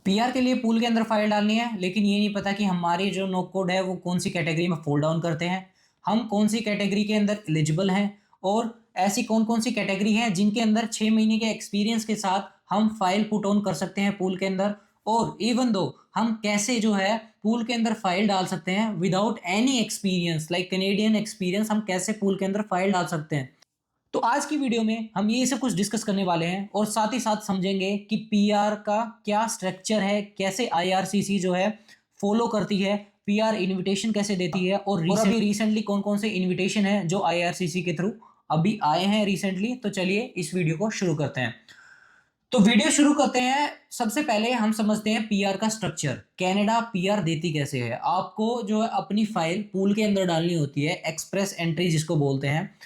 PR के लिए pool के अंदर फाइल डालनी है, लेकिन ये नहीं पता कि हमारी जो नो कोड है वो कौन सी कैटेगरी में फोल्ड डाउन करते हैं, हम कौन सी कैटेगरी के अंदर एलिजिबल हैं, और ऐसी कौन कौन सी कैटेगरी हैं जिनके अंदर 6 महीने के एक्सपीरियंस के साथ हम फाइल पुट ऑन कर सकते हैं पूल के अंदर। और इवन दो हम कैसे जो है पूल के अंदर फाइल डाल सकते हैं without any experience, like Canadian experience, हम कैसे पूल के अंदर फाइल डाल सकते हैं। तो आज की वीडियो में हम ये सब कुछ डिस्कस करने वाले हैं और साथ ही साथ समझेंगे कि पीआर का क्या स्ट्रक्चर है, कैसे आईआरसीसी जो है फॉलो करती है, पीआर इनविटेशन कैसे देती है, और अभी रिसेंटली कौन कौन से इनविटेशन है जो आईआरसीसी के थ्रू अभी आए हैं रिसेंटली। तो चलिए इस वीडियो को शुरू करते हैं। तो वीडियो शुरू करते हैं। सबसे पहले हम समझते हैं पीआर का स्ट्रक्चर। कनाडा पीआर देती कैसे है। आपको जो है अपनी फाइल पूल के अंदर डालनी होती है, एक्सप्रेस एंट्री जिसको बोलते हैं।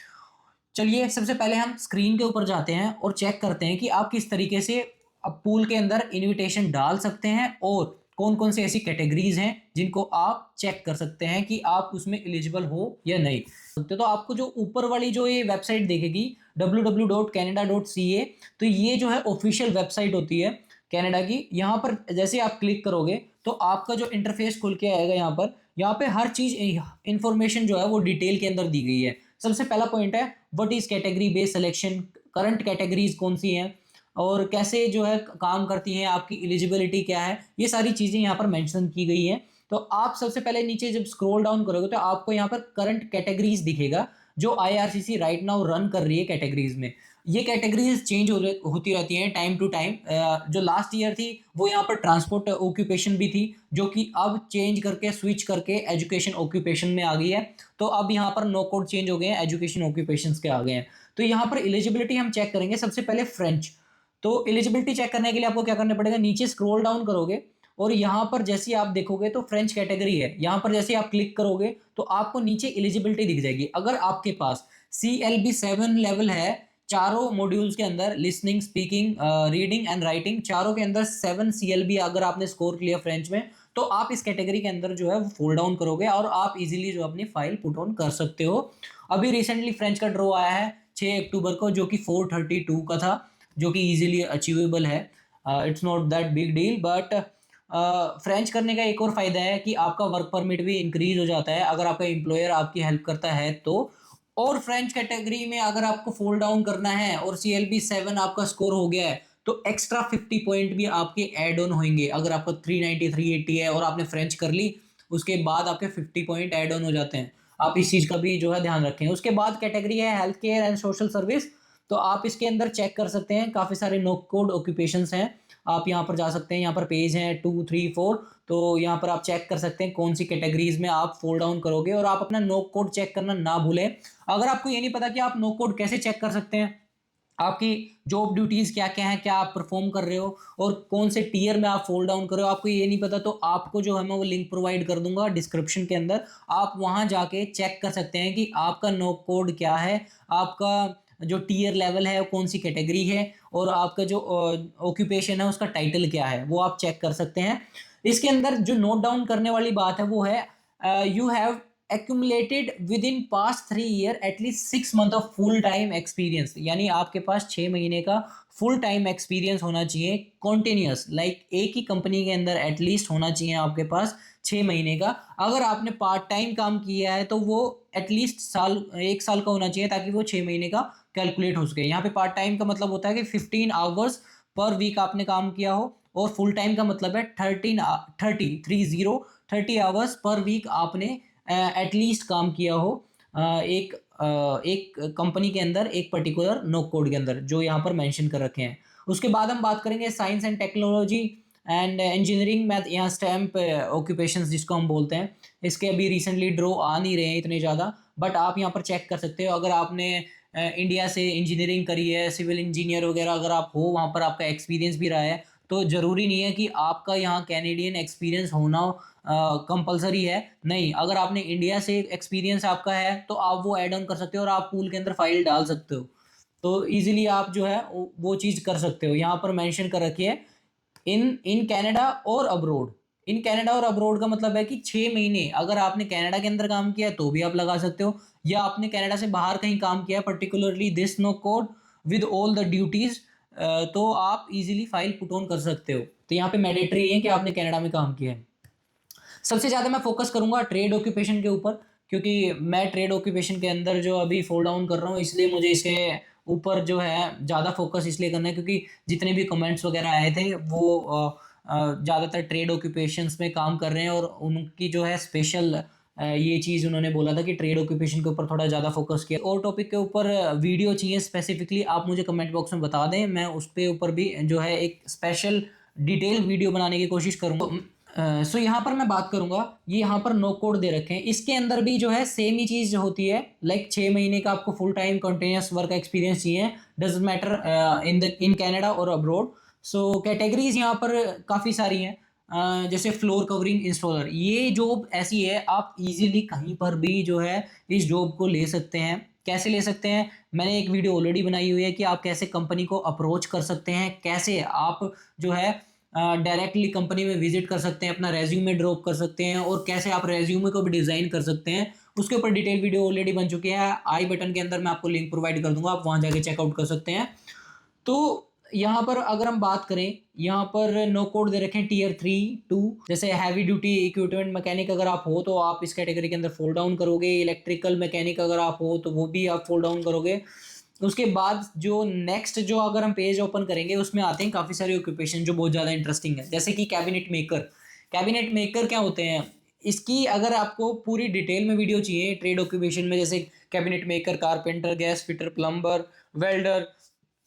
चलिए सबसे पहले हम स्क्रीन के ऊपर जाते हैं और चेक करते हैं कि आप किस तरीके से अब पूल के अंदर इनविटेशन डाल सकते हैं और कौन कौन सी ऐसी कैटेगरीज हैं जिनको आप चेक कर सकते हैं कि आप उसमें एलिजिबल हो या नहीं। तो आपको जो ऊपर वाली जो ये वेबसाइट देखेगी www.canada.ca, तो ये जो है ऑफिशियल वेबसाइट होती है कनाडा की। यहाँ पर जैसे आप क्लिक करोगे तो आपका जो इंटरफेस खुल के आएगा। यहाँ पे हर चीज इंफॉर्मेशन जो है वो डिटेल के अंदर दी गई है। सबसे पहला पॉइंट है what is category based selection, current categories कौन सी हैं और कैसे जो है काम करती हैं, आपकी एलिजिबिलिटी क्या है, ये सारी चीज़ें यहाँ पर मेंशन की गई हैं। तो आप सबसे पहले नीचे जब स्क्रॉल डाउन करोगे तो आपको यहाँ पर करंट कैटेगरीज दिखेगा जो आईआरसीसी राइट नाउ रन कर रही है कैटेगरीज में। ये कैटेगरीज चेंज होती रहती हैं टाइम टू टाइम। जो लास्ट ईयर थी वो यहाँ पर ट्रांसपोर्ट ऑक्यूपेशन भी थी, जो कि अब चेंज करके स्विच करके एजुकेशन ऑक्यूपेशन में आ गई है। तो अब यहाँ पर नो कोड चेंज हो गए हैं, एजुकेशन ऑक्यूपेशंस के आ गए हैं। तो यहाँ पर एलिजिबिलिटी हम चेक करेंगे सबसे पहले फ्रेंच। तो एलिजिबिलिटी चेक करने के लिए आपको क्या करना पड़ेगा, नीचे स्क्रॉल डाउन करोगे और यहाँ पर जैसे आप देखोगे तो फ्रेंच कैटेगरी है। यहाँ पर जैसे आप क्लिक करोगे तो आपको नीचे एलिजिबिलिटी दिख जाएगी। अगर आपके पास CLB 7 लेवल है, चारों मॉड्यूल्स के अंदर listening, speaking, reading and writing, चारों के अंदर 7 CLB अगर आपने स्कोर किया फ्रेंच में, तो आप इस कैटेगरी के अंदर जो है वो फोल्ड डाउन करोगे और आप इजीली जो अपनी फाइल पुट ऑन कर सकते हो। अभी रिसेंटली फ्रेंच का ड्रॉ आया है 6 अक्टूबर को, जो कि 432 का था, जो कि इजीली अचीवेबल है। It's not that big deal, but French करने का एक और फायदा है कि आपका वर्क परमिट भी इंक्रीज हो जाता है अगर आपका एम्प्लॉयर आपकी हेल्प करता है तो। और फ्रेंच कैटेगरी में अगर आपको फोल्ड डाउन करना है और CLB 7 आपका स्कोर हो गया है तो एक्स्ट्रा 50 पॉइंट भी आपके ऐड ऑन होंगे। अगर आपका 390 380 है और आपने फ्रेंच कर ली, उसके बाद आपके 50 पॉइंट ऐड ऑन हो जाते हैं। आप इस चीज़ का भी जो है ध्यान रखें। उसके बाद कैटेगरी है health care and social service. तो आप इसके अंदर चेक कर सकते हैं, काफ़ी सारे नो कोड ऑक्यूपेशंस हैं। आप यहाँ पर जा सकते हैं, यहाँ पर पेज हैं 2 3 4। तो यहाँ पर आप चेक कर सकते हैं कौन सी कैटेगरीज में आप फोल्ड डाउन करोगे, और आप अपना नो कोड चेक करना ना भूलें। अगर आपको ये नहीं पता कि आप नो कोड कैसे चेक कर सकते हैं, आपकी जॉब ड्यूटीज क्या क्या है, क्या आप परफॉर्म कर रहे हो और कौन से टीयर में आप फोल्ड डाउन कर रहे हो, आपको ये नहीं पता, तो आपको जो है मैं वो लिंक प्रोवाइड कर दूंगा डिस्क्रिप्शन के अंदर। आप वहां जाके चेक कर सकते हैं कि आपका नो कोड क्या है, आपका जो टीयर लेवल है वो कौन सी कैटेगरी है, और आपका जो ऑक्यूपेशन है उसका टाइटल क्या है, वो आप चेक कर सकते हैं। इसके अंदर जो नोट डाउन करने वाली बात है वो है you have accumulated within past 3 year at least 6 month of full time experience। यानी आपके पास 6 महीने का फुल टाइम एक्सपीरियंस होना चाहिए कॉन्टिन्यूस, लाइक एक ही कंपनी के अंदर एटलीस्ट होना चाहिए आपके पास 6 महीने का। अगर आपने पार्ट टाइम काम किया है तो वो एटलीस्ट 1 साल का होना चाहिए, ताकि वो 6 महीने का कैलकुलेट हो सके। यहाँ पे पार्ट टाइम का मतलब होता है कि 15 आवर्स पर वीक आपने काम किया हो, और फुल टाइम का मतलब है 30 आवर्स पर वीक आपने एटलीस्ट काम किया हो एक कंपनी के अंदर, एक पर्टिकुलर नो कोड के अंदर, जो यहाँ पर मेंशन कर रखे हैं। उसके बाद हम बात करेंगे science and technology and engineering, math, यहाँ स्टैम्प ऑक्यूपेशंस जिसको हम बोलते हैं। इसके अभी रिसेंटली ड्रॉ आ नहीं रहे हैं इतने ज़्यादा, बट आप यहाँ पर चेक कर सकते हो। अगर आपने इंडिया से इंजीनियरिंग करी है, सिविल इंजीनियर वगैरह अगर आप हो, वहाँ पर आपका एक्सपीरियंस भी रहा है, तो ज़रूरी नहीं है कि आपका यहाँ कैनेडियन एक्सपीरियंस होना कंपलसरी है। नहीं, अगर आपने इंडिया से एक्सपीरियंस आपका है तो आप वो ऐड ऑन कर सकते हो और आप पूल के अंदर फाइल डाल सकते हो। तो इजीली आप जो है वो चीज़ कर सकते हो। यहाँ पर मेंशन कर रखी है इन इन कनाडा और अब्रोड। इन कनाडा और अब्रोड का मतलब है कि 6 महीने अगर आपने कनाडा के अंदर काम किया है तो भी आप लगा सकते हो, या आपने कनाडा से बाहर कहीं काम किया particularly this no code with all the duties, तो आप इजीली फाइल पुट ऑन कर सकते हो। तो यहाँ पे मैंडेटरी है कि आपने कनाडा में काम किया है। सबसे ज़्यादा मैं फोकस करूँगा ट्रेड ऑक्यूपेशन के ऊपर, क्योंकि मैं ट्रेड ऑक्यूपेशन के अंदर जो अभी फोल डाउन कर रहा हूँ, इसलिए मुझे इसके ऊपर जो है ज़्यादा फोकस इसलिए करना है क्योंकि जितने भी कमेंट्स वगैरह आए थे वो ज़्यादातर ट्रेड ऑक्यूपेशंस में काम कर रहे हैं, और उनकी जो है स्पेशल ये चीज़ उन्होंने बोला था कि ट्रेड ऑक्यूपेशन के ऊपर थोड़ा ज़्यादा फोकस किया। और टॉपिक के ऊपर वीडियो चाहिए स्पेसिफिकली, आप मुझे कमेंट बॉक्स में बता दें, मैं उस पे ऊपर भी जो है एक स्पेशल डिटेल वीडियो बनाने की कोशिश करूँगा। सो यहाँ पर मैं बात करूँगा, ये यहाँ पर नो कोड दे रखे हैं, इसके अंदर भी जो है सेम ही चीज़ होती है, लाइक 6 महीने का आपको full time continuous work experience चाहिए, डजेंट मैटर इन कैनेडा और अब्रोड। सो कैटेगरीज यहाँ पर काफ़ी सारी हैं, जैसे फ्लोर कवरिंग इंस्टॉलर, ये जॉब ऐसी है आप इजीली कहीं पर भी जो है इस जॉब को ले सकते हैं। कैसे ले सकते हैं, मैंने एक वीडियो ऑलरेडी बनाई हुई है कि आप कैसे कंपनी को अप्रोच कर सकते हैं, कैसे आप जो है डायरेक्टली कंपनी में विजिट कर सकते हैं, अपना रेज्यूमे ड्रॉप कर सकते हैं, और कैसे आप रेज्यूमे को भी डिज़ाइन कर सकते हैं, उसके ऊपर डिटेल वीडियो ऑलरेडी बन चुकी है। आई बटन के अंदर मैं आपको लिंक प्रोवाइड कर दूंगा, आप वहाँ जाके चेकआउट कर सकते हैं। तो यहाँ पर अगर हम बात करें, यहाँ पर नो कोड दे रखे हैं टीयर 3-2, जैसे हैवी ड्यूटी इक्विपमेंट मैकेनिक अगर आप हो तो आप इस कैटेगरी के अंदर फोल डाउन करोगे, इलेक्ट्रिकल मैकेनिक अगर आप हो तो वो भी आप फोल डाउन करोगे। उसके बाद जो नेक्स्ट जो अगर हम पेज ओपन करेंगे उसमें आते हैं काफ़ी सारे ऑक्यूपेशन जो बहुत ज़्यादा इंटरेस्टिंग है, जैसे कि कैबिनेट मेकर। कैबिनेट मेकर क्या होते हैं, इसकी अगर आपको पूरी डिटेल में वीडियो चाहिए ट्रेड ऑक्यूपेशन में, जैसे cabinet maker, carpenter, gas fitter, plumber, welder,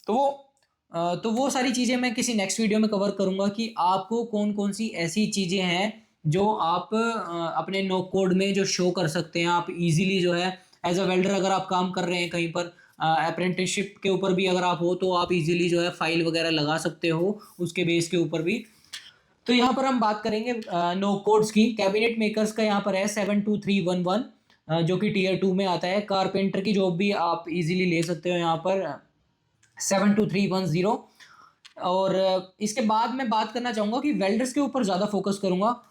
तो वो सारी चीज़ें मैं किसी नेक्स्ट वीडियो में कवर करूँगा कि आपको कौन कौन सी ऐसी चीज़ें हैं जो आप अपने नो कोड में जो शो कर सकते हैं। आप इजीली जो है एज अ वेल्डर अगर आप काम कर रहे हैं कहीं पर, अप्रेंटिसशिप के ऊपर भी अगर आप हो तो आप इजीली जो है फाइल वगैरह लगा सकते हो उसके बेस के ऊपर भी। तो यहाँ पर हम बात करेंगे नो कोड्स की। कैबिनेट मेकर्स का यहाँ पर है 72311, जो कि टीयर 2 में आता है। कारपेंटर की जॉब भी आप इजीली ले सकते हो यहाँ पर 72310। और इसके बाद मैं बात करना चाहूँगा कि वेल्डर्स के ऊपर ज़्यादा फोकस करूँगा,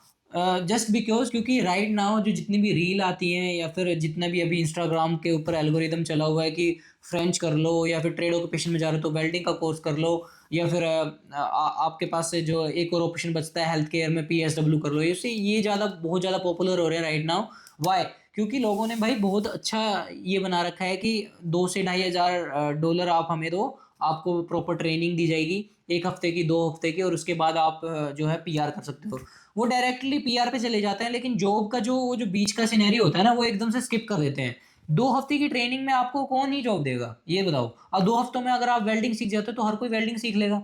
जस्ट बिकॉज क्योंकि राइट नाउ जो जितनी भी रील आती हैं या फिर जितना भी अभी इंस्टाग्राम के ऊपर एल्गोरिदम चला हुआ है कि फ्रेंच कर लो, या फिर ट्रेड ऑक्यूपेशन में जा रहे हो तो वेल्डिंग का कोर्स कर लो, या फिर आपके पास से जो एक और ऑप्शन बचता है हेल्थ केयर में PSW कर लो, इससे ये ज़्यादा बहुत ज़्यादा पॉपुलर हो रहे हैं राइट नाउ। वाई? क्योंकि लोगों ने भाई बहुत अच्छा ये बना रखा है कि 2 से $2,500 आप हमें दो, आपको प्रॉपर ट्रेनिंग दी जाएगी 1 हफ्ते की, 2 हफ्ते की, और उसके बाद आप जो है PR कर सकते हो। वो डायरेक्टली PR पे चले जाते हैं, लेकिन जॉब का जो वो जो बीच का सिनेरियो होता है ना, वो एकदम से स्किप कर देते हैं। 2 हफ्ते की ट्रेनिंग में आपको कौन ही जॉब देगा, ये बताओ। और 2 हफ्तों में अगर आप वेल्डिंग सीख जाते हो तो हर कोई वेल्डिंग सीख लेगा।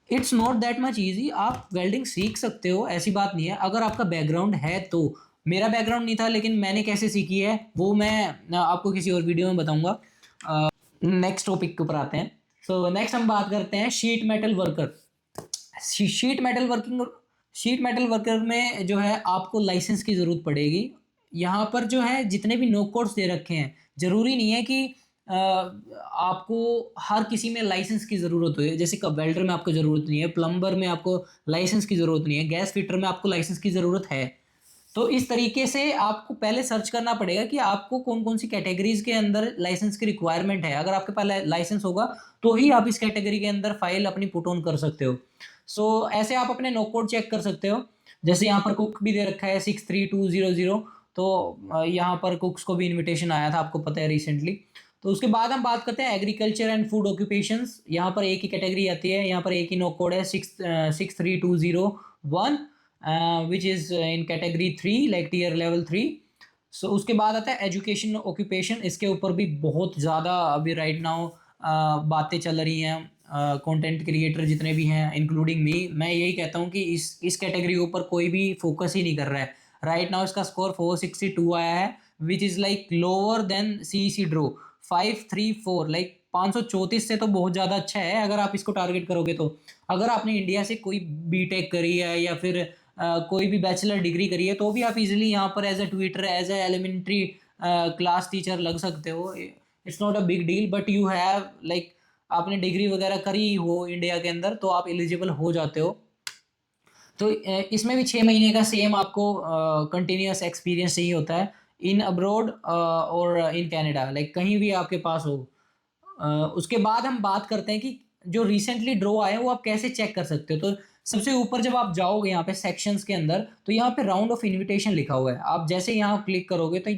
It's not that much easy, आप वेल्डिंग सीख सकते हो, ऐसी बात नहीं है, अगर आपका बैकग्राउंड है तो। मेरा बैकग्राउंड नहीं था, लेकिन मैंने कैसे सीखी है वो मैं आपको किसी और वीडियो में बताऊंगा। नेक्स्ट टॉपिक के ऊपर आते हैं। सो नेक्स्ट हम बात करते हैं sheet metal worker. Sheet metal worker में जो है आपको लाइसेंस की ज़रूरत पड़ेगी। यहाँ पर जो है जितने भी नो कोड्स दे रखे हैं, ज़रूरी नहीं है कि आपको हर किसी में लाइसेंस की ज़रूरत हो। जैसे वेल्डर में आपको ज़रूरत नहीं है, प्लम्बर में आपको लाइसेंस की ज़रूरत नहीं है, गैस फिटर में आपको लाइसेंस की ज़रूरत है। तो इस तरीके से आपको पहले सर्च करना पड़ेगा कि आपको कौन कौन सी कैटेगरीज के अंदर लाइसेंस की रिक्वायरमेंट है। अगर आपके पास लाइसेंस होगा तो ही आप इस कैटेगरी के अंदर फाइल अपनी पुट ऑन कर सकते हो। सो ऐसे आप अपने नो कोड चेक कर सकते हो। जैसे यहाँ पर कुक भी दे रखा है 63200, तो यहाँ पर कुक्स को भी इन्विटेशन आया था, आपको पता है रिसेंटली। तो उसके बाद हम बात करते हैं एग्रीकल्चर एंड फूड ऑक्यूपेशंस। यहाँ पर एक ही कैटेगरी आती है, यहाँ पर एक ही नो कोड है 63201, which is in category 3, like tier level 3। So उसके बाद आता है एजुकेशन ऑक्यूपेशन। इसके ऊपर भी बहुत ज़्यादा अभी राइट नाउ बातें चल रही हैं, कंटेंट क्रिएटर जितने भी हैं इंक्लूडिंग मी। मैं यही कहता हूँ कि इस कैटेगरी के ऊपर कोई भी फोकस ही नहीं कर रहा है। राइट नाउ इसका स्कोर 462 आया है, which is like lower than CEC draw 534, like 534 से तो बहुत ज़्यादा अच्छा है अगर आप इसको टारगेट करोगे तो। अगर आपने इंडिया से कोई BTech करी है या फिर कोई भी बैचलर डिग्री करी है तो भी आप इजीली यहाँ पर as a tutor, as a elementary class teacher लग सकते हो। It's not a big deal, but you have like आपने डिग्री वगैरह करी हो इंडिया के अंदर तो आप एलिजिबल हो जाते हो। तो इसमें भी 6 महीने का सेम आपको कंटिन्यूस एक्सपीरियंस चाहिए होता है इन अब्रॉड और इन कैनेडा, लाइक कहीं भी आपके पास हो। उसके बाद हम बात करते हैं कि जो रिसेंटली ड्रॉ आए हैं वो आप कैसे चेक कर सकते हो। तो सबसे ऊपर जब आप जाओगे यहाँ पे सेक्शंस के अंदर, तो यहाँ पे राउंड ऑफ इनविटेशन लिखा हुआ है। आप जैसे यहाँ क्लिक करोगे तो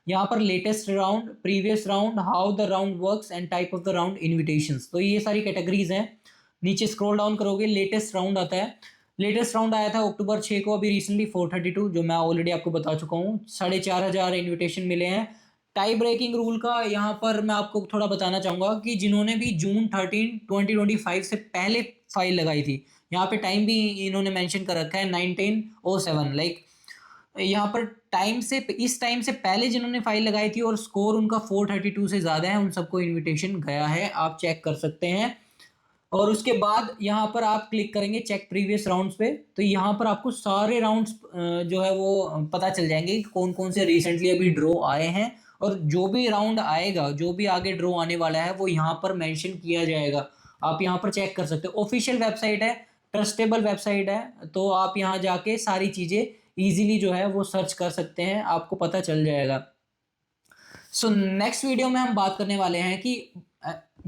यहाँ पर latest round, previous round, how the round works and type of the round, invitations, तो ये सारी कैटेगरीज हैं। नीचे स्क्रॉल डाउन करोगे, लेटेस्ट राउंड आता है। लेटेस्ट राउंड आया था अक्टूबर 6 को, अभी रिसेंटली 432, जो मैं ऑलरेडी आपको बता चुका हूँ। 4,500 इन्विटेशन मिले हैं। टाई ब्रेकिंग रूल का यहाँ पर मैं आपको थोड़ा बताना चाहूँगा कि जिन्होंने भी जून 13 2025 से पहले फाइल लगाई थी, यहाँ पे टाइम भी इन्होंने मेंशन कर रखा है 1907, लाइक यहाँ पर टाइम से, इस टाइम से पहले जिन्होंने फाइल लगाई थी और स्कोर उनका 432 से ज़्यादा है, उन सबको इन्विटेशन गया है, आप चेक कर सकते हैं। और उसके बाद यहाँ पर आप क्लिक करेंगे चेक प्रीवियस राउंड्स पे, तो यहाँ पर आपको सारे राउंड्स जो है वो पता चल जाएंगे कि कौन कौन से रिसेंटली अभी ड्रॉ आए हैं, और जो भी राउंड आएगा, जो भी आगे ड्रॉ आने वाला है, वो यहाँ पर मेंशन किया जाएगा। आप यहाँ पर चेक कर सकते हो। ऑफिशियल वेबसाइट है, ट्रस्टेबल वेबसाइट है, तो आप यहाँ जाके सारी चीज़ें ईजिली जो है वो सर्च कर सकते हैं, आपको पता चल जाएगा। सो नेक्स्ट वीडियो में हम बात करने वाले हैं कि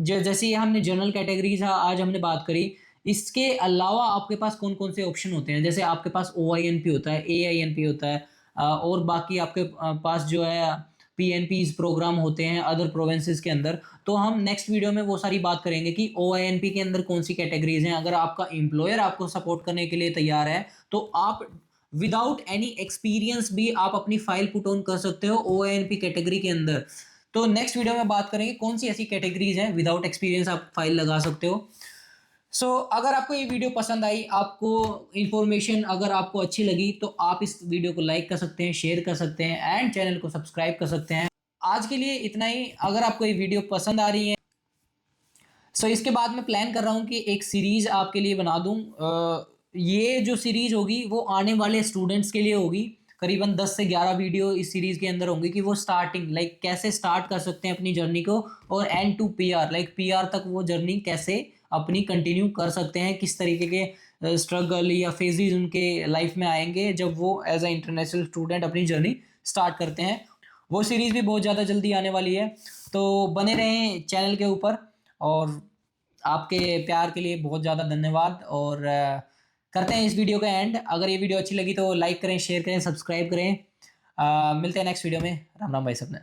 जैसे हमने जनरल कैटेगरीज आज हमने बात करी, इसके अलावा आपके पास कौन कौन से ऑप्शन होते हैं। जैसे आपके पास OINP होता है, AINP होता है, और बाकी आपके पास जो है PNPs प्रोग्राम होते हैं अदर प्रोविंसेस के अंदर। तो हम नेक्स्ट वीडियो में वो सारी बात करेंगे कि OINP के अंदर कौन सी कैटेगरीज हैं। अगर आपका एम्प्लॉयर आपको सपोर्ट करने के लिए तैयार है, तो आप विदाउट एनी एक्सपीरियंस भी आप अपनी फाइल पुट ऑन कर सकते हो OINP कैटेगरी के अंदर। तो नेक्स्ट वीडियो में बात करेंगे कौन सी ऐसी कैटेगरीज हैं विदाउट एक्सपीरियंस आप फाइल लगा सकते हो। अगर आपको ये वीडियो पसंद आई, आपको इंफॉर्मेशन अगर आपको अच्छी लगी, तो आप इस वीडियो को लाइक कर सकते हैं, शेयर कर सकते हैं एंड चैनल को सब्सक्राइब कर सकते हैं। आज के लिए इतना ही। अगर आपको ये वीडियो पसंद आ रही है, इसके बाद मैं प्लान कर रहा हूँ कि एक सीरीज़ आपके लिए बना दूँ। ये जो सीरीज़ होगी वो आने वाले स्टूडेंट्स के लिए होगी। करीबन 10 से 11 वीडियो इस सीरीज़ के अंदर होंगे कि वो स्टार्टिंग, लाइक कैसे स्टार्ट कर सकते हैं अपनी जर्नी को, और and to PR, like PR तक वो जर्नी कैसे अपनी कंटिन्यू कर सकते हैं, किस तरीके के स्ट्रगल या फेजेस उनके लाइफ में आएंगे जब वो एज अ इंटरनेशनल स्टूडेंट अपनी जर्नी स्टार्ट करते हैं। वो सीरीज़ भी बहुत ज़्यादा जल्दी आने वाली है, तो बने रहें चैनल के ऊपर। और आपके प्यार के लिए बहुत ज़्यादा धन्यवाद। और करते हैं इस वीडियो का एंड। अगर ये वीडियो अच्छी लगी तो लाइक करें, शेयर करें, सब्सक्राइब करें। मिलते हैं नेक्स्ट वीडियो में। राम राम भाई सबने।